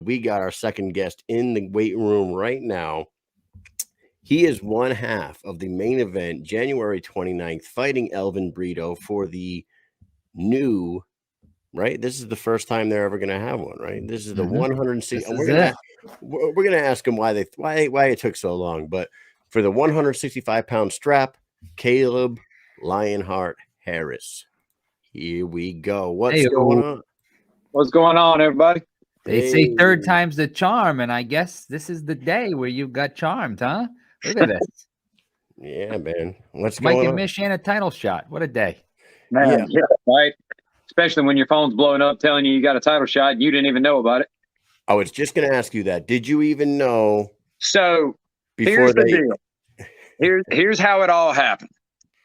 we got our second guest in the weight room right now. He is one half of the main event, January 29th, fighting Elvin Brito for the new, right? This is the first time they're ever going to have one, right? This is the 160. We're going to ask him why it took so long, but for the 165-pound strap, Kaleb Lionheart Harris. Here we go. What's going on? What's going on, everybody? They say third time's the charm, and I guess this is the day where you got charmed, huh? Look at this. Yeah, man. What's going on? Mike and Mish and a title shot. What a day. Man, yeah, right? Especially when your phone's blowing up telling you got a title shot and you didn't even know about it. I was just going to ask you that. Did you even know? So here's the deal. Here's how it all happened.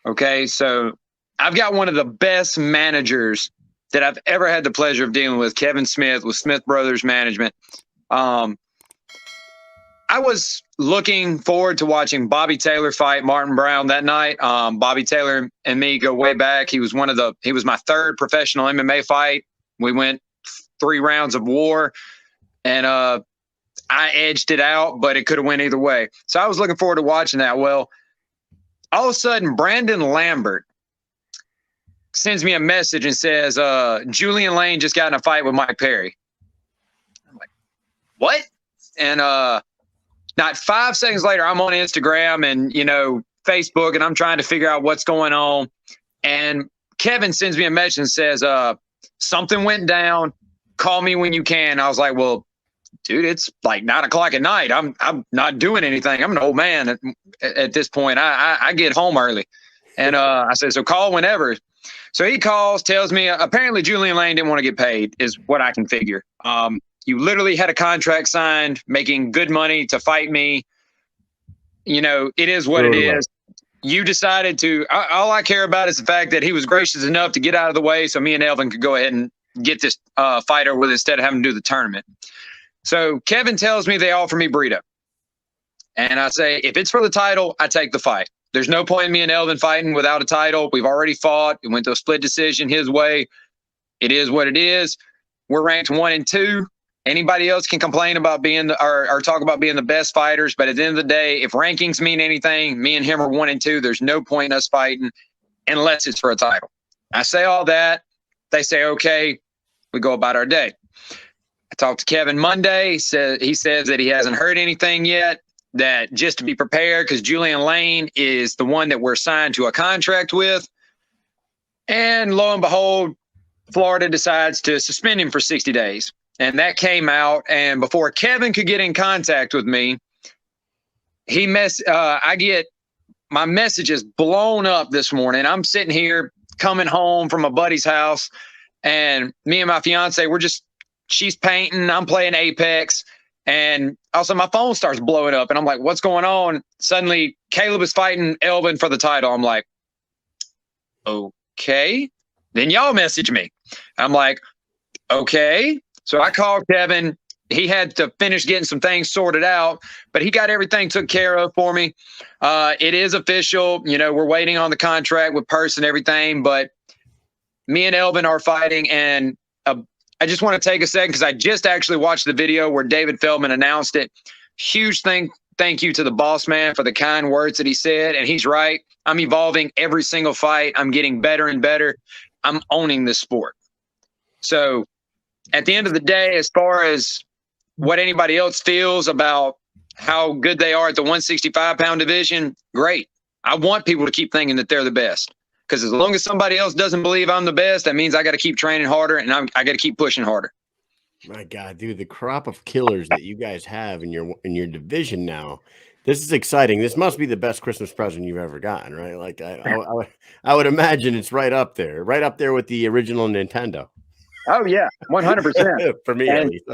Okay, so I've got one of the best managers that I've ever had the pleasure of dealing with, Kevin Smith with Smith Brothers Management. I was looking forward to watching Bobby Taylor fight Martin Brown that night. Bobby Taylor and me go way back. He was my third professional MMA fight. We went 3 rounds of war, and I edged it out, but it could have went either way. So I was looking forward to watching that. Well, all of a sudden, Brandon Lambert sends me a message and says, Julian Lane just got in a fight with Mike Perry. I'm like, what? And not 5 seconds later, I'm on Instagram and, Facebook, and I'm trying to figure out what's going on. And Kevin sends me a message and says, something went down. Call me when you can. I was like, well, dude, it's like 9 o'clock at night. I'm not doing anything. I'm an old man at this point. I get home early. And I said, so call whenever. So he calls, tells me, apparently Julian Lane didn't want to get paid, is what I can figure. You literally had a contract signed, making good money to fight me. It is what it is. You decided to, all I care about is the fact that he was gracious enough to get out of the way so me and Elvin could go ahead and get this fight over with instead of having to do the tournament. So Kevin tells me they offer me Brito. And I say, if it's for the title, I take the fight. There's no point in me and Elvin fighting without a title. We've already fought. It went to a split decision his way. It is what it is. We're ranked 1 and 2. Anybody else can complain about being or talk about being the best fighters, but at the end of the day, if rankings mean anything, me and him are 1 and 2. There's no point in us fighting unless it's for a title. I say all that. They say, okay, we go about our day. I talked to Kevin Monday. He says that he hasn't heard anything yet, that just to be prepared, because Julian Lane is the one that we're signed to a contract with. And lo and behold, Florida decides to suspend him for 60 days. And that came out. And before Kevin could get in contact with me, I get my messages blown up this morning. I'm sitting here coming home from a buddy's house, and me and my fiance, she's painting, I'm playing Apex, and also my phone starts blowing up, and I'm like, what's going on? Suddenly, Kaleb is fighting Elvin for the title. I'm like, okay. Then y'all message me. I'm like, okay. So I called Kevin. He had to finish getting some things sorted out, but he got everything took care of for me. It is official. We're waiting on the contract with Purse and everything, but me and Elvin are fighting. And I just want to take a second, because I just actually watched the video where David Feldman announced it. Huge thank you to the boss man for the kind words that he said. And he's right. I'm evolving every single fight. I'm getting better and better. I'm owning this sport. So at the end of the day, as far as what anybody else feels about how good they are at the 165-pound division, great. I want people to keep thinking that they're the best, because as long as somebody else doesn't believe I'm the best, that means I got to keep training harder, and I got to keep pushing harder. My God, dude, the crop of killers that you guys have in your division now. This is exciting. This must be the best Christmas present you've ever gotten, right? Like I would imagine it's right up there with the original Nintendo. Oh yeah, 100%. For me, and at least.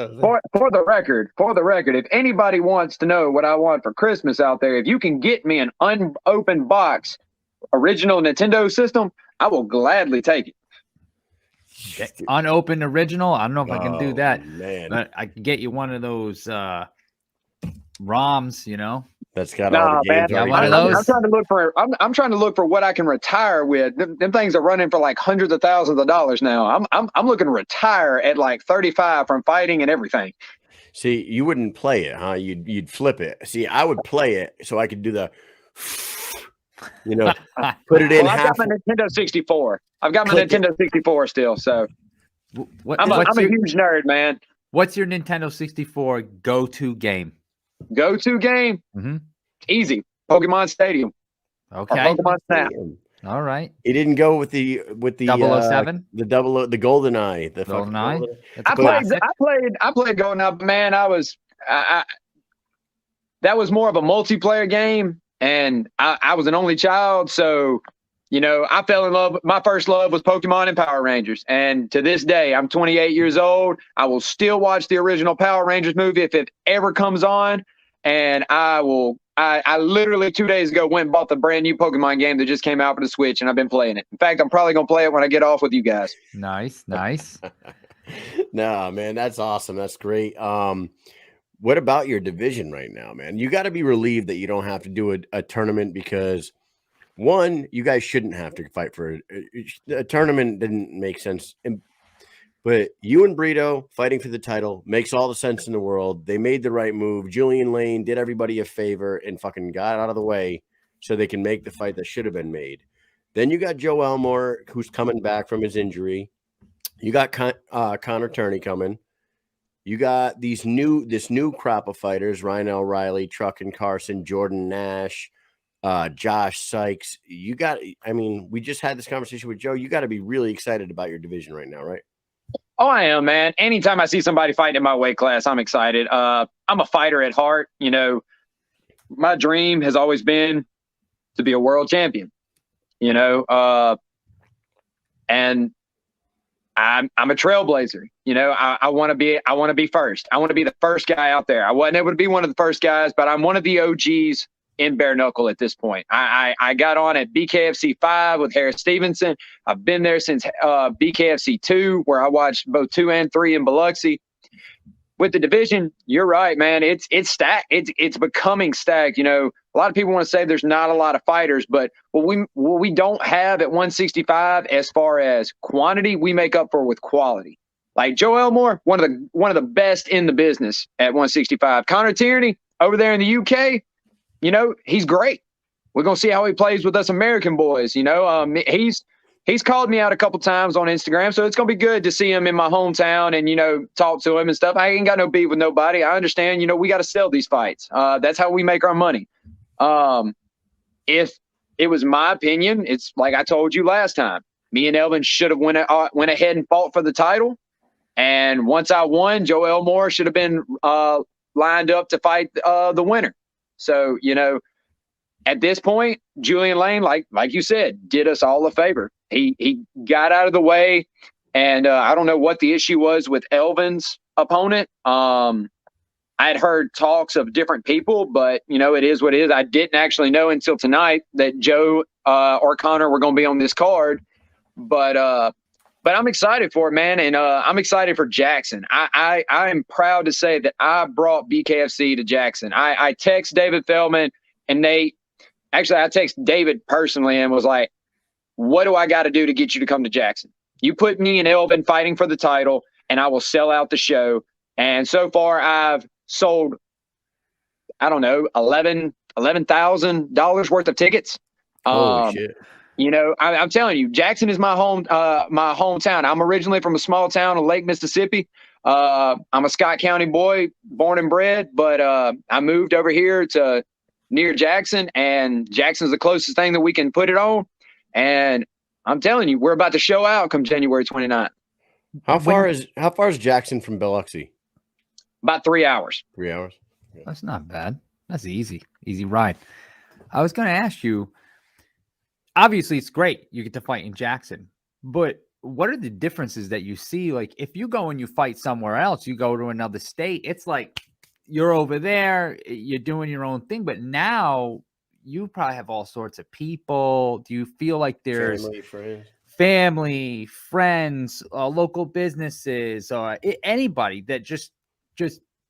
For the record, if anybody wants to know what I want for Christmas out there, if you can get me an unopened box original Nintendo system, I will gladly take it. Unopened original? I don't know if I can do that, man. but I can get you one of those ROMs, That's got all the games. Yeah, one of those. I'm trying to look for what I can retire with. Them things are running for like hundreds of thousands of dollars now. I'm looking to retire at like 35 from fighting and everything. See, you wouldn't play it, huh? You'd flip it. See, I would play it so I could do the, put it in I've half. got my Nintendo 64. I've got my Click it. Nintendo 64 still, so I'm a huge nerd, man. What's your Nintendo 64 go-to game? Go-to game? Mm-hmm. Easy. Pokemon Stadium. Okay. Pokemon Snap. All right. It didn't go with the 007? the GoldenEye, the fucking GoldenEye. I played GoldenEye, but man, that was more of a multiplayer game, and I was an only child, so I fell in love. My first love was Pokemon and Power Rangers, and to this day, I'm 28 years old. I will still watch the original Power Rangers movie if it ever comes on, and I literally 2 days ago went and bought the brand new Pokemon game that just came out for the Switch, and I've been playing it. In fact, I'm probably going to play it when I get off with you guys. Nice. No, man, that's awesome. That's great. What about your division right now, man? You got to be relieved that you don't have to do a tournament because, one, you guys shouldn't have to fight for a tournament. Didn't make sense. But you and Brito fighting for the title makes all the sense in the world. They made the right move. Julian Lane did everybody a favor and fucking got out of the way so they can make the fight that should have been made. Then you got Joe Elmore, who's coming back from his injury. You got Connor Turney coming. You got this new crop of fighters: Ryan Riley, Truck and Carson, Jordan Nash, Josh Sykes. We just had this conversation with Joe. You got to be really excited about your division right now, right? Oh, I am, man. Anytime I see somebody fighting in my weight class, I'm excited. I'm a fighter at heart. My dream has always been to be a world champion. And I'm a trailblazer. I want to be first. I want to be the first guy out there. I wasn't able to be one of the first guys, but I'm one of the OGs in bare knuckle at this point. I got on at BKFC 5 with Harris Stevenson. I've been there since BKFC 2, where I watched both 2 and 3 in Biloxi. With the division, you're right, man. It's stacked. It's becoming stacked. A lot of people want to say there's not a lot of fighters, but what we don't have at 165 as far as quantity, we make up for with quality. Like Joe Elmore, one of the best in the business at 165. Connor Tierney over there in the UK, he's great. We're gonna see how he plays with us American boys. He's called me out a couple times on Instagram, so it's gonna be good to see him in my hometown and talk to him and stuff. I ain't got no beef with nobody. I understand. We got to sell these fights. That's how we make our money. If it was my opinion, it's like I told you last time. Me and Elvin should have went ahead and fought for the title. And once I won, Joe Elmore should have been lined up to fight the winner. So, at this point, Julian Lane, like you said, did us all a favor. He got out of the way, and I don't know what the issue was with Elvin's opponent. I had heard talks of different people, but, it is what it is. I didn't actually know until tonight that Joe or Connor were going to be on this card. But I'm excited for it, man, and I'm excited for Jackson. I am proud to say that I brought BKFC to Jackson. I text David Feldman and Nate. Actually, I text David personally and was like, what do I got to do to get you to come to Jackson? You put me and Elvin fighting for the title, and I will sell out the show. And so far, I've sold, I don't know, $11,000 worth of tickets. Holy shit. I'm telling you, Jackson is my hometown. I'm originally from a small town in Lake Mississippi. I'm a Scott County boy, born and bred, but I moved over here to near Jackson, and Jackson's the closest thing that we can put it on. And I'm telling you, we're about to show out come January 29th. How far is Jackson from Biloxi? About 3 hours. 3 hours. Yeah. That's not bad. That's easy ride. I was going to ask you, obviously it's great you get to fight in Jackson, but what are the differences that you see? Like if you go and you fight somewhere else, you go to another state, it's like you're over there, you're doing your own thing, but now you probably have all sorts of people. Do you feel like there's family, friends, local businesses, or anybody that just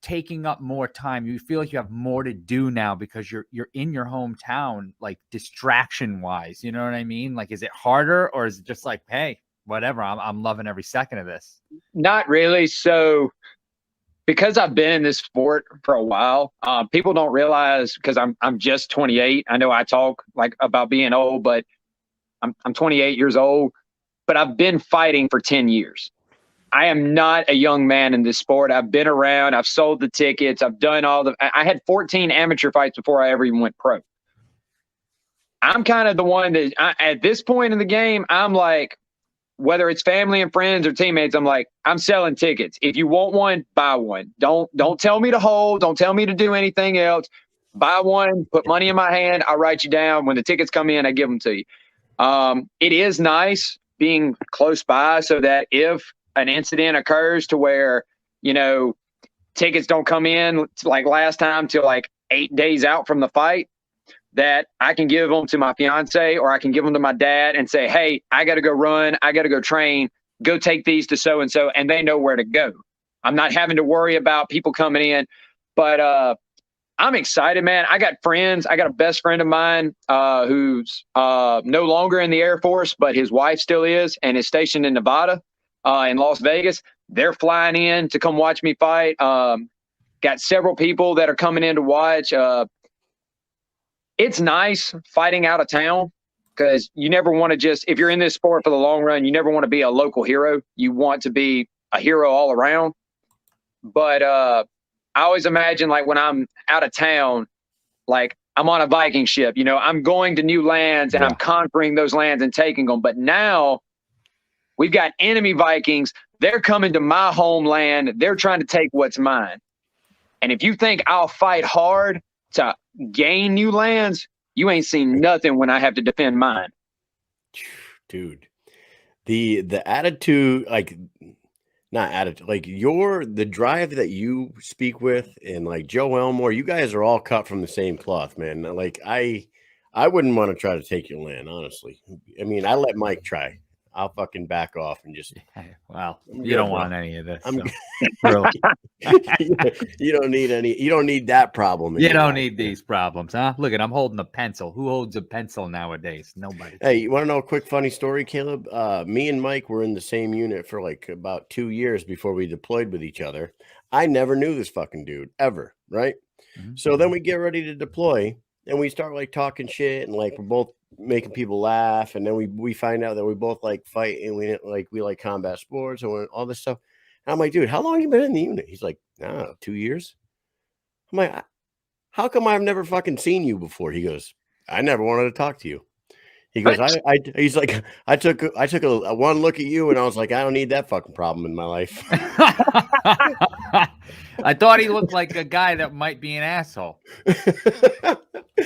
taking up more time? You feel like you have more to do now because you're in your hometown, like distraction wise, you know what I mean? Like, is it harder, or is it just like, hey, whatever, I'm loving every second of this? Not really. So because I've been in this sport for a while, people don't realize, because I'm just 28. I know I talk like about being old, but I'm 28 years old, but I've been fighting for 10 years. I am not a young man in this sport. I've been around. I've sold the tickets. I've done I had 14 amateur fights before I ever even went pro. I'm kind of the one that at this point in the game, I'm like, whether it's family and friends or teammates, I'm like, I'm selling tickets. If you want one, buy one. Don't tell me to hold. Don't tell me to do anything else. Buy one, put money in my hand. I'll write you down. When the tickets come in, I give them to you. It is nice being close by so that if an incident occurs to where, tickets don't come in like last time till like 8 days out from the fight, that I can give them to my fiance or I can give them to my dad and say, hey, I got to go run. I got to go train. Go take these to so-and-so, and they know where to go. I'm not having to worry about people coming in. But I'm excited, man. I got friends. I got a best friend of mine who's no longer in the Air Force, but his wife still is and is stationed in Nevada, in Las Vegas. They're flying in to come watch me fight. Got several people that are coming in to watch. It's nice fighting out of town because you never want to just, if you're in this sport for the long run, you never want to be a local hero. You want to be a hero all around. But I always imagine, like, when I'm out of town, like I'm on a Viking ship, I'm going to new lands and I'm conquering those lands and taking them. But now we've got enemy Vikings. They're coming to my homeland. They're trying to take what's mine. And if you think I'll fight hard to gain new lands, you ain't seen nothing when I have to defend mine. Dude, the attitude, like, not attitude, like the drive that you speak with, and like Joe Elmore, you guys are all cut from the same cloth, man. Like, I wouldn't want to try to take your land, honestly. I mean, I let Mike try. I'll fucking back off and just. Well, you don't want any of this. Really. You don't need any. You don't need that problem. You don't need these problems, huh? Look I'm holding a pencil. Who holds a pencil nowadays? Nobody. Hey, you want to know a quick funny story, Kaleb? Me and Mike were in the same unit for like about 2 years before we deployed with each other. I never knew this fucking dude ever, right? Mm-hmm. So then we get ready to deploy, and we start like talking shit, and like we're both making people laugh, and then we find out that we both like fight, and we like combat sports and all this stuff. And I'm like, dude, how long have you been in the unit? He's like, 2 years. I'm like, how come I've never fucking seen you before? He goes, I never wanted to talk to you. He goes, he's like, I took a one look at you, and I was like, I don't need that fucking problem in my life. I thought he looked like a guy that might be an asshole.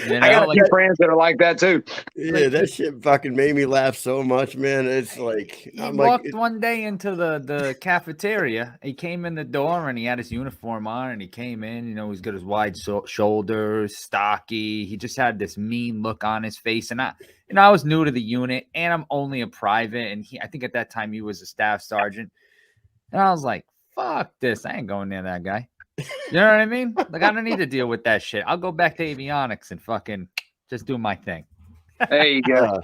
I got a few friends that are like that too. Yeah, that shit fucking made me laugh so much, man. It's like he walked one day into the cafeteria. He came in the door and he had his uniform on, and he came in. He's got his wide shoulders, stocky. He just had this mean look on his face, and I was new to the unit, and I'm only a private, and I think at that time he was a staff sergeant, and I was like, fuck this, I ain't going near that guy. You know what I mean? Like, I don't need to deal with that shit. I'll go back to avionics and fucking just do my thing. There you go.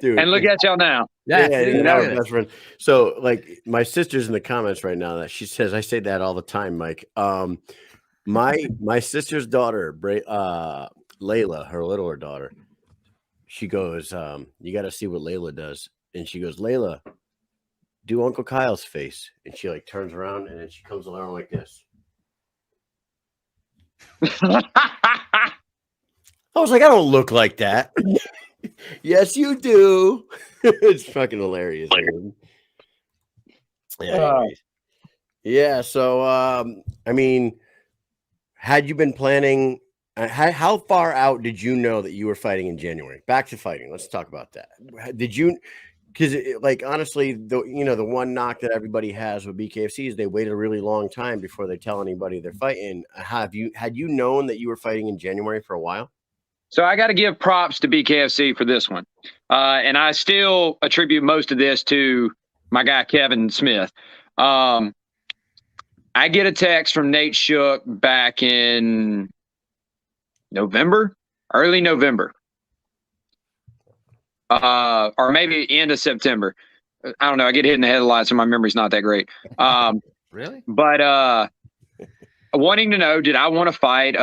Dude, and look at y'all now. Yeah, best friend. So, like, my sister's in the comments right now that she says, I say that all the time, Mike. My sister's daughter, Layla, her littler daughter, she goes, you got to see what Layla does. And she goes, Layla, do Uncle Kyle's face. And she like turns around, and then she comes along like this. I was like, I don't look like that. Yes, you do. It's fucking hilarious. Yeah. So, I mean, had you been planning? How far out did you know that you were fighting in January? Back to fighting. Let's talk about that. Did you? Because, like, honestly, the one knock that everybody has with BKFC is they wait a really long time before they tell anybody they're fighting. Had you known that you were fighting in January for a while? So I got to give props to BKFC for this one. And I still attribute most of this to my guy, Kevin Smith. I get a text from Nate Shook back in early November. Or maybe end of September. I don't know. I get hit in the head a lot, so my memory's not that great. Really? But wanting to know, did I want to fight?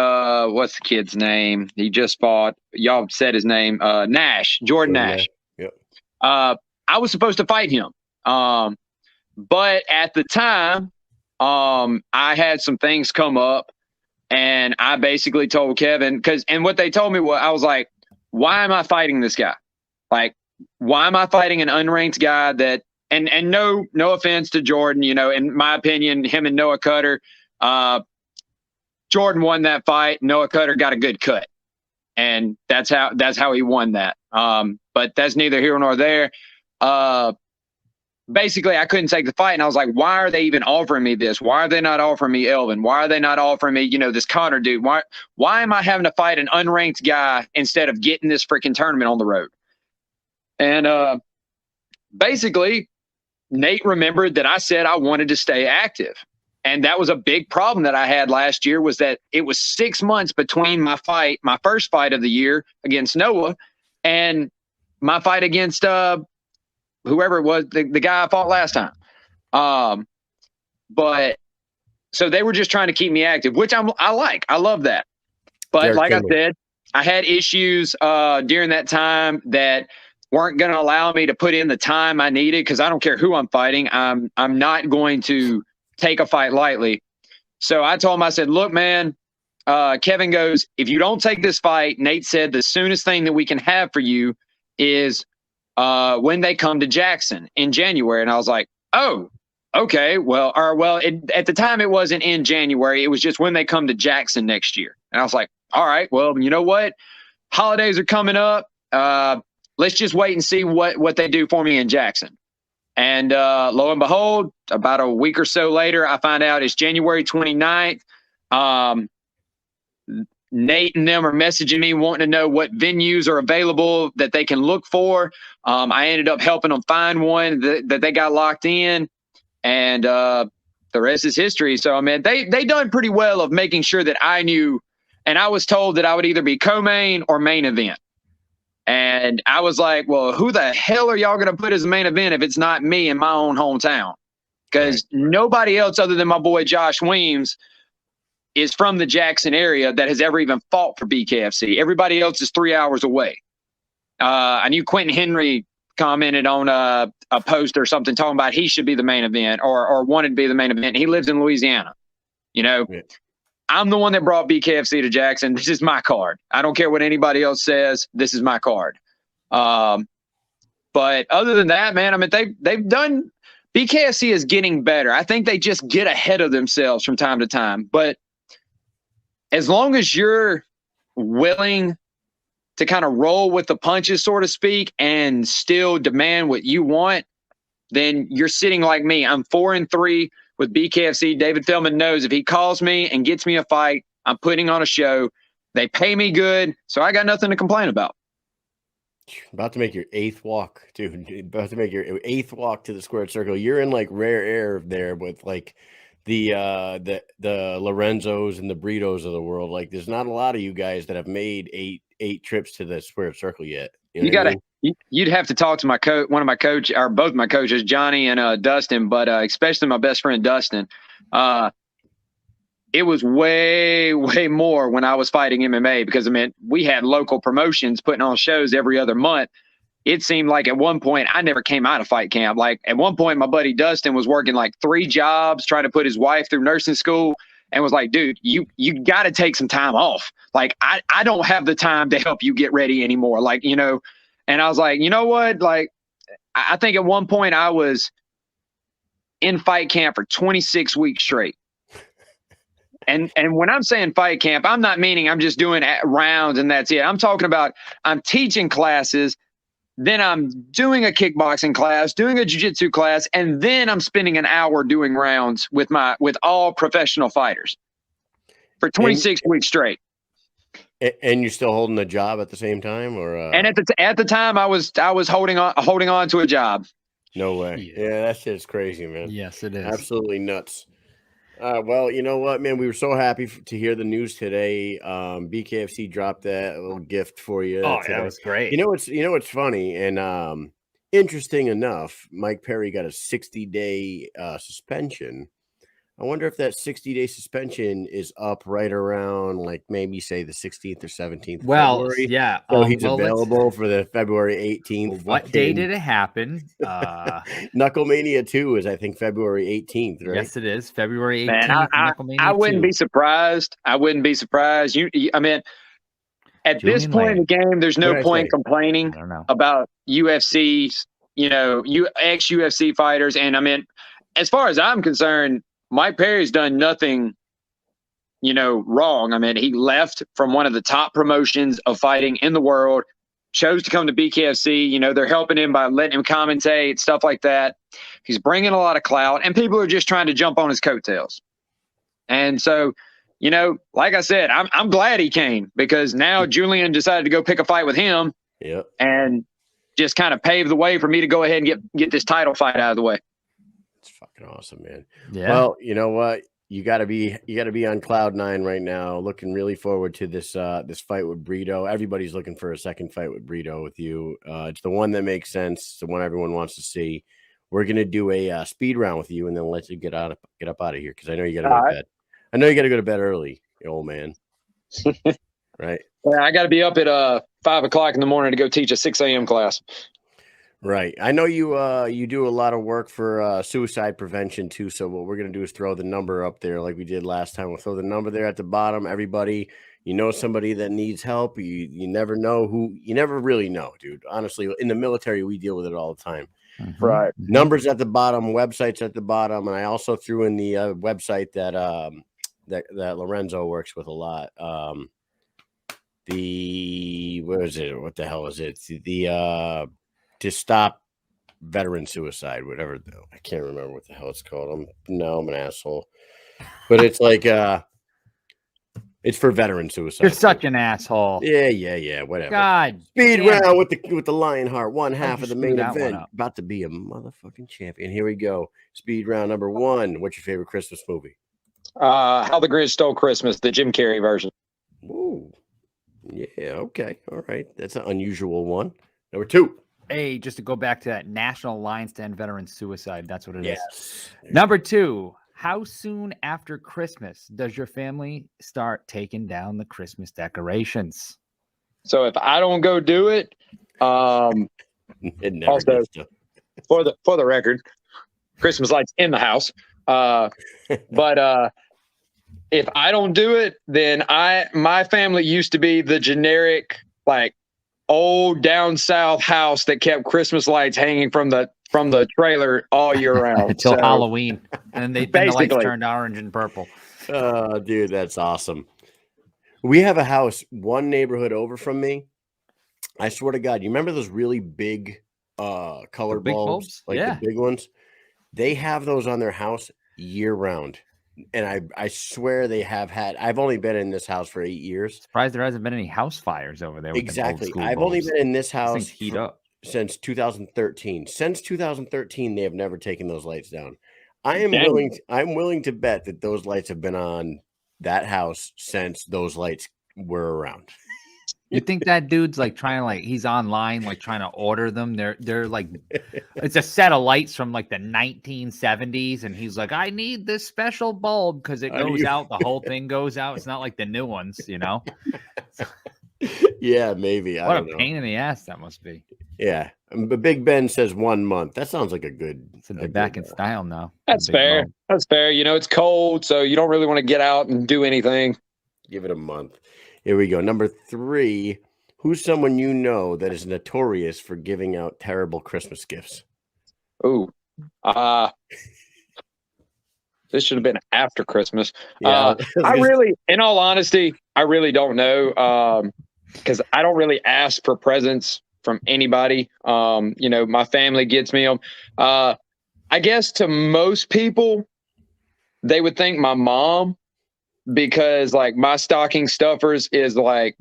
What's the kid's name? He just fought. Y'all said his name. Nash, Jordan Nash. Yep. I was supposed to fight him. But at the time, I had some things come up, and I basically told Kevin and what they told me was, I was like, why am I fighting this guy? Like, why am I fighting an unranked guy that? And no offense to Jordan, in my opinion, him and Noah Cutter. Jordan won that fight. Noah Cutter got a good cut, and that's how he won that. But that's neither here nor there. Basically, I couldn't take the fight, and I was like, why are they even offering me this? Why are they not offering me Elvin? Why are they not offering me, this Connor dude? Why am I having to fight an unranked guy instead of getting this freaking tournament on the road? And basically, Nate remembered that I said I wanted to stay active. And that was a big problem that I had last year, was that it was 6 months between my first fight of the year against Noah, and my fight against whoever it was, the guy I fought last time. But so they were just trying to keep me active, which I like. I love that. But Derek like Kimberly. I said, I had issues during that time that weren't going to allow me to put in the time I needed, because I don't care who I'm fighting. I'm not going to take a fight lightly. So I told him, I said, look, man, Kevin goes, if you don't take this fight, Nate said the soonest thing that we can have for you is when they come to Jackson in January. And I was like, oh, okay. At the time it wasn't in January. It was just when they come to Jackson next year. And I was like, all right, well, you know what? Holidays are coming up. Let's just wait and see what they do for me in Jackson. And lo and behold, about a week or so later, I find out it's January 29th. Nate and them are messaging me wanting to know what venues are available that they can look for. I ended up helping them find one that they got locked in, and the rest is history. So, I mean, they done pretty well of making sure that I knew, and I was told that I would either be co-main or main event. And I was like, well, who the hell are y'all going to put as a main event if it's not me in my own hometown? Because nobody else other than my boy Josh Weems is from the Jackson area that has ever even fought for BKFC. Everybody else is 3 hours away. I knew Quentin Henry commented on a post or something talking about he should be the main event or wanted to be the main event. He lives in Louisiana. Yeah. I'm the one that brought BKFC to Jackson. This is my card. I don't care what anybody else says. This is my card. But other than that, man, I mean, they've done. BKFC is getting better. I think they just get ahead of themselves from time to time. But as long as you're willing to kind of roll with the punches, so to speak, and still demand what you want, then you're sitting like me. I'm 4-3 with BKFC. David Feldman knows if he calls me and gets me a fight, I'm putting on a show. They pay me good, so I got nothing to complain about. About to make your 8th walk, dude. About to make your 8th walk to the squared circle. You're in like rare air there with like the Lorenzos and the Britos of the world. Like, there's not a lot of you guys that have made eight trips to the squared circle yet. You gotta. You'd have to talk to my coach, one of my coach, or both my coaches, Johnny and Dustin, but especially my best friend Dustin. It was way more when I was fighting MMA, because I mean, we had local promotions putting on shows every other month. It seemed like at one point I never came out of fight camp. Like at one point, my buddy Dustin was working like 3 jobs, trying to put his wife through nursing school, and was like, dude, you got to take some time off. Like I don't have the time to help you get ready anymore. Like, and I was like, you know what? Like, I think at one point I was in fight camp for 26 weeks straight. And when I'm saying fight camp, I'm not meaning I'm just doing rounds and that's it. I'm talking about I'm teaching classes, then I'm doing a kickboxing class, doing a jiu-jitsu class, and then I'm spending an hour doing rounds with all professional fighters for 26 weeks straight. And you're still holding a job at the same time, or? And at the time, I was holding on to a job. No way. Yeah, that shit's crazy, man. Yes, it is. Absolutely nuts. Well, you know what, man? We were so happy to hear the news today. BKFC dropped that little gift for you. Oh, that was great. You know what's funny and interesting enough. Mike Perry got a 60-day suspension I wonder if that 60-day suspension is up right around, like, maybe say the 16th or 17th of Well, February. yeah. So he's Well, available for the February 18th. what day did it happen? Knuckle Mania 2 is, I think, February 18th, right? Yes, it is February 18th. Man, I wouldn't be surprised. I wouldn't be surprised. I mean, at this point in the game, there's no point complaining about UFC's, ex-UFC fighters. And I mean, as far as I'm concerned, Mike Perry's done nothing, wrong. I mean, he left from one of the top promotions of fighting in the world, chose to come to BKFC. They're helping him by letting him commentate, stuff like that. He's bringing a lot of clout, and people are just trying to jump on his coattails. And so, like I said, I'm glad he came, because now Julian decided to go pick a fight with him. Yep. And just kind of pave the way for me to go ahead and get this title fight out of the way. It's fucking awesome, man. Yeah. Well, you know what? You gotta be on cloud 9 right now. Looking really forward to this fight with Brito. Everybody's looking for a second fight with Brito with you. It's the one that makes sense. It's the one everyone wants to see. We're gonna do a speed round with you, and then let you get up out of here, because I know you gotta go to bed. I know you gotta go to bed early, you old man. Right? Yeah, I gotta be up at 5 o'clock in the morning to go teach a 6 a.m. class. Right. I know you do a lot of work for suicide prevention too. So what we're gonna do is throw the number up there like we did last time. We'll throw the number there at the bottom. Everybody, somebody that needs help. You never know who. You never really know, dude. Honestly, in the military, we deal with it all the time. Mm-hmm. Right. Numbers at the bottom, websites at the bottom, and I also threw in the website that that Lorenzo works with a lot. Where is it? What the hell is it? The to stop veteran suicide, whatever. I can't remember what the hell it's called. I'm an asshole, but it's like it's for veteran suicide. You're such an asshole. Yeah, whatever. God, speed round with the Lionheart, one half of the main event, about to be a motherfucking champion. Here we go. Speed round number 1. What's your favorite Christmas movie? How the Grinch Stole Christmas, the Jim Carrey version. Ooh, yeah, okay, all right. That's an unusual one. Number 2. Hey, just to go back to that, National Alliance to End Veteran Suicide. That's what it is. Number 2, how soon after Christmas does your family start taking down the Christmas decorations? So if I don't go do it, it never also, gets to. for the record, Christmas lights in the house. But if I don't do it, then my family used to be the generic, like, old down south house that kept Christmas lights hanging from the trailer all year round until Halloween, and then the lights turned orange and purple. Oh, dude, that's awesome. We have a house one neighborhood over from me. I swear to God, you remember those really big color bulbs? Like the big ones? They have those on their house year round. And I swear they have had. I've only been in this house for 8 years. Surprised there hasn't been any house fires over there. Exactly. I've only been in this house heat up since 2013. Since 2013, they have never taken those lights down. I'm willing to bet that those lights have been on that house since those lights were around. You think that dude's like trying to, like, he's online, like trying to order them? They're like, it's a set of lights from like the 1970s, and he's like, I need this special bulb because it goes out. The whole thing goes out. It's not like the new ones, Yeah, maybe. What a pain in the ass that must be. Yeah, but Big Ben says 1 month. That sounds like a good. So they're back in style now. That's fair. Bulb. That's fair. It's cold, so you don't really want to get out and do anything. Give it a month. Here we go. Number 3. Who's someone you know that is notorious for giving out terrible Christmas gifts? Ooh. This should have been after Christmas. Yeah. In all honesty, I really don't know. Because I don't really ask for presents from anybody. My family gets me them. I guess to most people, they would think my mom, because like my stocking stuffers is like,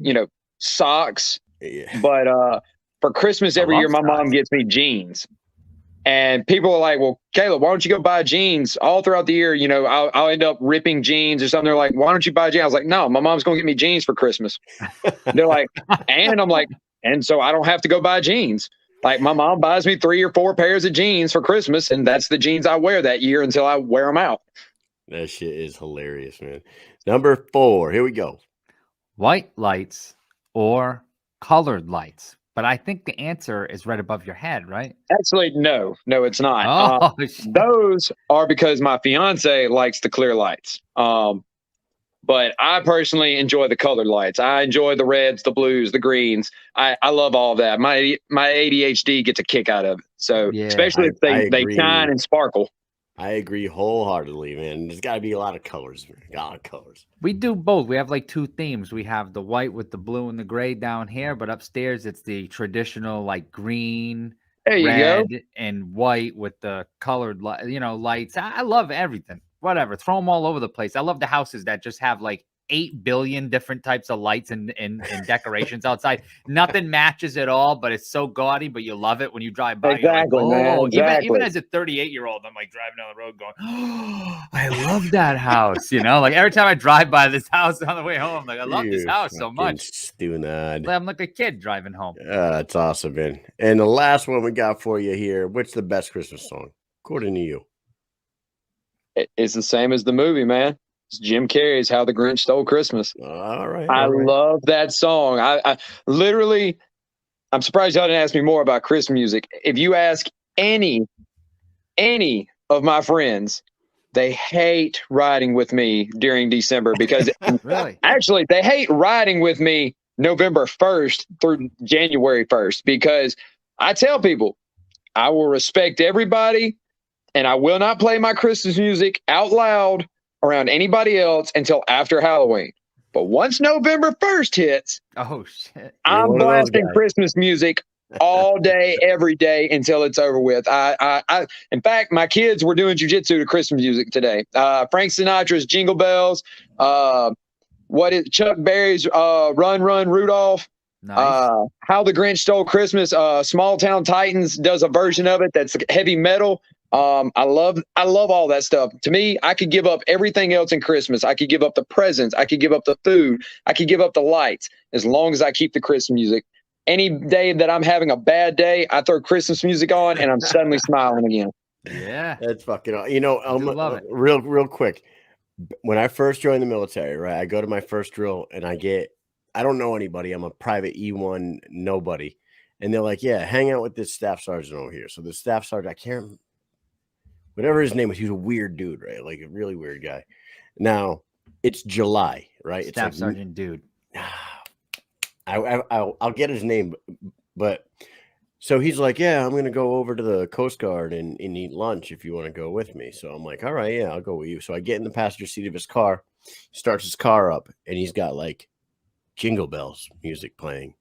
socks. Yeah. But for Christmas every year, my mom gets me jeans. And people are like, well, Kaleb, why don't you go buy jeans all throughout the year? I'll end up ripping jeans or something. They're like, why don't you buy jeans? I was like, no, my mom's going to get me jeans for Christmas. They're like, and I'm like, and so I don't have to go buy jeans. Like, my mom buys me 3 or 4 pairs of jeans for Christmas, and that's the jeans I wear that year until I wear them out. That shit is hilarious, man. Number 4. Here we go. White lights or colored lights? But I think the answer is right above your head, right? Actually, no, it's not. Oh, shit. Those are because my fiance likes the clear lights. But I personally enjoy the colored lights. I enjoy the reds, the blues, the greens. I love all that. My ADHD gets a kick out of it. So Yeah. especially if I they agree. shine and sparkle. I agree wholeheartedly, man. There's got to be a lot of colors. A lot of colors. We do both. We have like 2 themes. We have the white with the blue and the gray down here, but upstairs it's the traditional like green, There you red, go. and white with the colored lights. I love everything. Whatever. Throw them all over the place. I love the houses that just have like 8 billion different types of lights and decorations outside. Nothing matches at all, but it's so gaudy, but you love it when you drive by. Exactly, you're like, man. oh, Exactly. even as a 38-year-old, I'm like driving down the road going, oh, I love that house. Like every time I drive by this house on the way home, I'm like, I love this house so much. Stunad. I'm like a kid driving home. That's awesome, man. And the last one we got for you here. What's the best Christmas song, according to you? It's the same as the movie, man. It's Jim Carrey's "How the Grinch Stole Christmas." All right. I love that song. I literally, I'm surprised y'all didn't ask me more about Christmas music. If you ask any of my friends, they hate riding with me during December because Really? actually they hate riding with me November 1st through January 1st because I tell people I will respect everybody and I will not play my Christmas music out loud around anybody else until after Halloween. But once November 1st hits, oh shit, I'm blasting Christmas music all day, every day until it's over with. In fact, my kids were doing jujitsu to Christmas music today. Frank Sinatra's Jingle Bells. Chuck Berry's Run, Run, Rudolph. nice. How the Grinch Stole Christmas. Small Town Titans does a version of it that's heavy metal. I love all that stuff. To me, I could give up everything else in Christmas. I could give up the presents. I could give up the food. I could give up the lights as long as I keep the Christmas music. Any day that I'm having a bad day, I throw Christmas music on and I'm suddenly smiling again. Yeah, That's fucking. love it. Real quick. When I first joined the military, right, I go to my first drill and I don't know anybody. I'm a private E1 nobody. And they're like, yeah, hang out with this staff sergeant over here. So the staff sergeant, I can't, whatever his name was, he was a weird dude, right? Like a really weird guy. Now it's July, right? Staff it's sergeant dude. I'll get his name, but so he's like, yeah, I'm going to go over to the Coast Guard and eat lunch if you want to go with me. So I'm like, all right, yeah, I'll go with you. So I get in the passenger seat of his car, starts his car up, and he's got like Jingle Bells music playing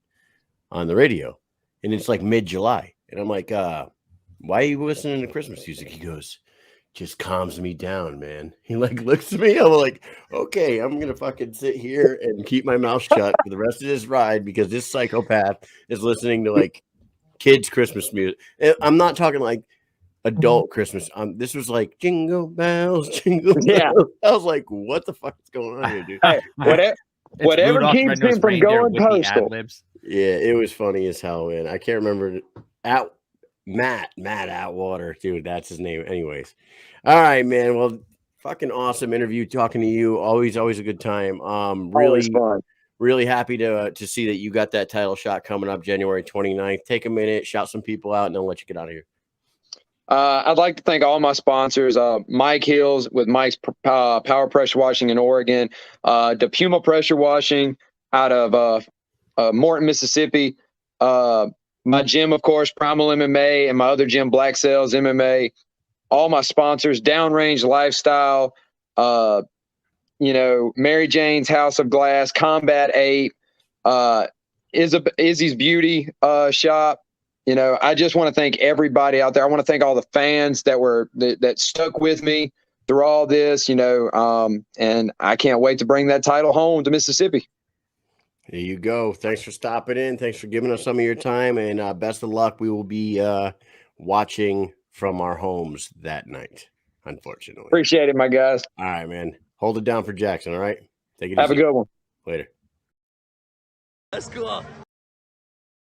on the radio. And it's like mid-July. And I'm like, why are you listening to Christmas music? He goes, just calms me down, man. He like looks at me. I'm like, okay, I'm going to fucking sit here and keep my mouth shut for the rest of this ride because this psychopath is listening to like kids' Christmas music. I'm not talking like adult Christmas. This was like Jingle Bells, Jingle Bells. Yeah. I was like, what the fuck is going on here, dude? Hey, whatever Rudolph keeps Red-Nosed him from Reindeer going with the postal. ad-libs. Yeah, it was funny as hell, man. I can't remember Matt Atwater, dude. That's his name. Anyways, all right, man. Well, fucking awesome interview talking to you. Always a good time. Always fun. Really happy to see that you got that title shot coming up January 29th. Take a minute, shout some people out, and then let you get out of here. I'd like to thank all my sponsors, Mike Hills with Mike's Power Pressure Washing in Oregon, the Puma Pressure Washing out of Morton, Mississippi, my gym, of course, Primal MMA, and my other gym, Black Sails MMA, all my sponsors, Downrange Lifestyle, Mary Jane's House of Glass, Combat 8, Izzy's Beauty Shop. I just want to thank everybody out there. I want to thank all the fans that stuck with me through all this, and I can't wait to bring that title home to Mississippi. There you go. Thanks for stopping in. Thanks for giving us some of your time, and best of luck. We will be watching from our homes that night, unfortunately. Appreciate it, my guys. All right, man. Hold it down for Jackson, all right? Take it easy. Have a good one. Later. Let's go.